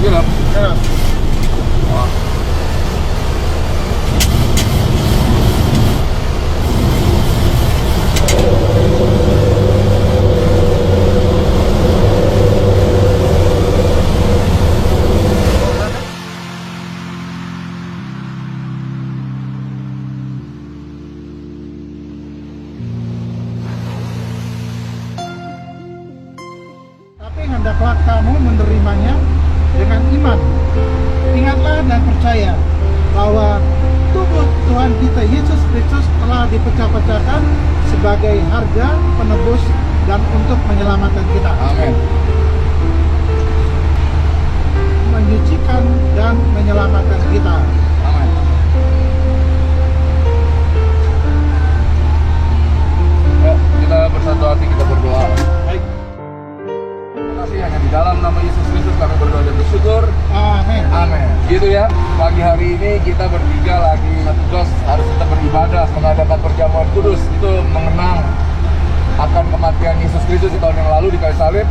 Siap. Siap. Wah. Tapi hendaklah kamu menerimanya dengan iman. Ingatlah dan percaya bahwa tubuh Tuhan kita Yesus Kristus telah dipecah-pecahkan sebagai harga penebus dan untuk menyelamatkan kita. Amin. Menyucikan dan menyelamatkan kita. Amin. Yuk, kita bersatu hati, kita berdoa. Baik. Terima kasih hanya di dalam nama Yesus Kristus kami berdoa dan bersyukur. Amin. Amin. Gitu ya. Pagi hari ini kita bertiga lagi tugas harus tetap beribadah, mengadakan perjamuan kudus. Itu mengenang akan kematian Yesus Kristus di tahun yang lalu di kayu salib.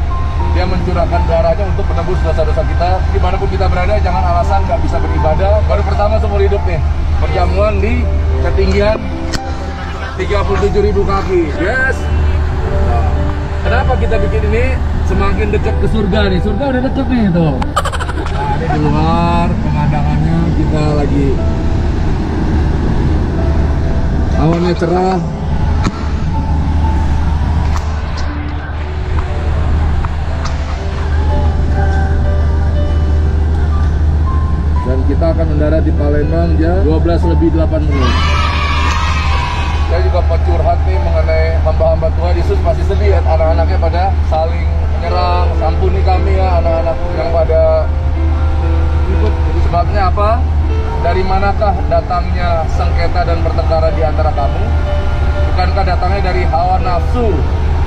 Dia mencurahkan darahnya untuk menebus dosa-dosa kita. Dimanapun kita berada, jangan alasan nggak bisa beribadah. Baru pertama seumur hidup nih, perjamuan di ketinggian 37.000 kaki. Yes. Nah, kenapa kita bikin ini? Semakin dekat ke surga nih. Surga udah deket nih tuh. Nah, ini di luar pemandangannya kita lagi awannya cerah. Dan kita akan mendarat di Palembang jam 12:08. Saya juga mau curhat nih mengenai hamba-hamba Tuhan. Yesus pasti sedih ya, anak-anaknya pada saling menyerang. Ampuni kami ya anak-anakku yang pada ikut. Sebabnya apa? Dari manakah datangnya sengketa dan pertengkaran di antara kamu? Bukankah datangnya dari hawa nafsu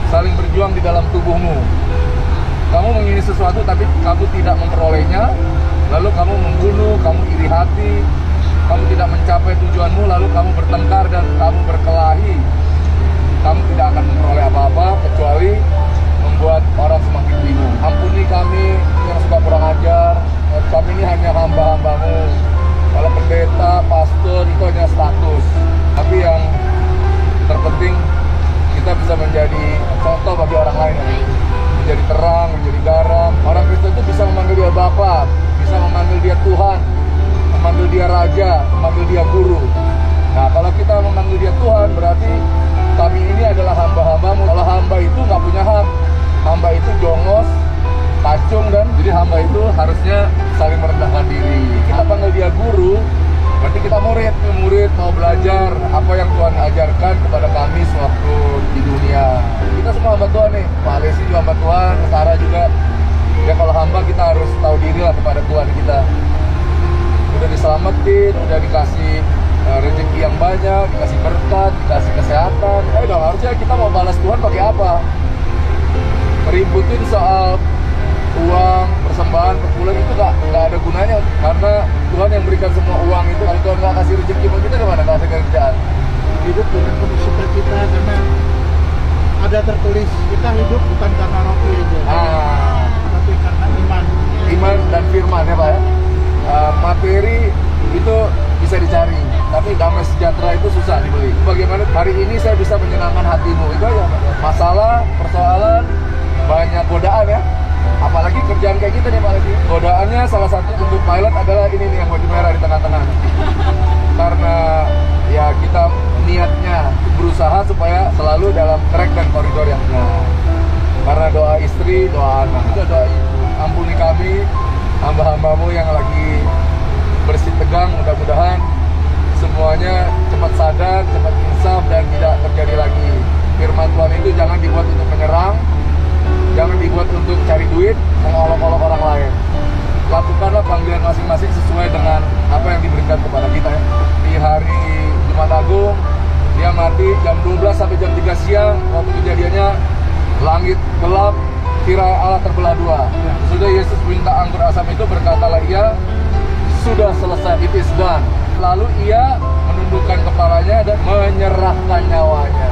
saling berjuang di dalam tubuhmu? Kamu mengingini sesuatu tapi kamu tidak memperolehnya, lalu kamu membunuh, kamu iri hati, kamu tidak mencapai tujuanmu, lalu kamu bertengkar dan kamu berkelahi. Kamu tidak akan memperoleh apa-apa kecuali membuat orang semakin bingung. Ampuni kami yang suka kurang ajar. Kami ini hanya hamba-hambamu. Kalau pendeta, pastor itu hanya status. Tapi yang terpenting kita bisa menjadi contoh bagi orang lain. Menjadi terang, menjadi garam. Orang Kristen itu bisa memanggil dia Bapa, bisa memanggil dia Tuhan, memanggil dia Raja, memanggil dia Guru. Nah, kalau kita memanggil dia Tuhan, berarti kami ini adalah hamba-hambamu. Kalau hamba itu nggak punya hak, hamba itu jongos, kacung, dan jadi hamba itu harusnya saling merendahkan diri. Kita panggil dia Guru, berarti kita murid. Murid mau belajar apa yang Tuhan ajarkan kepada kami sewaktu di dunia. Kita semua hamba Tuhan nih, Pak Alesi juga hamba Tuhan, Sarah juga. Ya kalau hamba kita harus tahu diri lah kepada Tuhan kita. Udah diselamatin, udah dikasih rezeki yang banyak, dikasih berkat, dikasih kesehatan. Dong harusnya kita mau balas Tuhan pakai apa? Ributin soal uang, persembahan, perpuluhan itu nggak ada gunanya, karena Tuhan yang berikan semua uang itu. Kalau Tuhan nggak kasih rezeki buat kita gimana? Nggak kasih kerjaan. Hidup dengan penuh sukacita karena ada tertulis kita hidup bukan karena roti aja, tapi karena iman. Iman dan firman ya Pak ya. Materi itu bisa dicari, tapi damai sejahtera itu susah dibeli. Bagaimana hari ini saya bisa menyenangkan hatimu? Itu aja. Masalah, persoalan, banyak godaan ya. Apalagi kerjaan kayak gitu nih Pak Lesi. Godaannya salah satu untuk pilot adalah ini nih yang baju merah di tengah-tengah. Karena ya kita niatnya berusaha supaya selalu dalam track dan koridor yang benar. Karena doa istri, doa anak, itu doa ibu. Ampuni kami, hamba-hambamu yang lagi bersih tegang, mudah-mudahan semuanya cepat sadar, cepat insaf, dan tidak terjadi lagi. Firman Tuhan itu jangan dibuat untuk menyerang, jangan dibuat untuk cari duit, mengolok-olok orang lain. Lakukanlah panggilan masing-masing sesuai dengan apa yang diberikan kepada kita ya. Di hari Jumat Agung, dia mati jam 12 sampai jam 3 siang. Waktu kejadiannya langit gelap, tirai Allah terbelah dua. Sudah Yesus minta anggur asam itu, berkatalah ia, sudah selesai, it is done. Lalu ia menundukkan kepalanya dan menyerahkan nyawanya.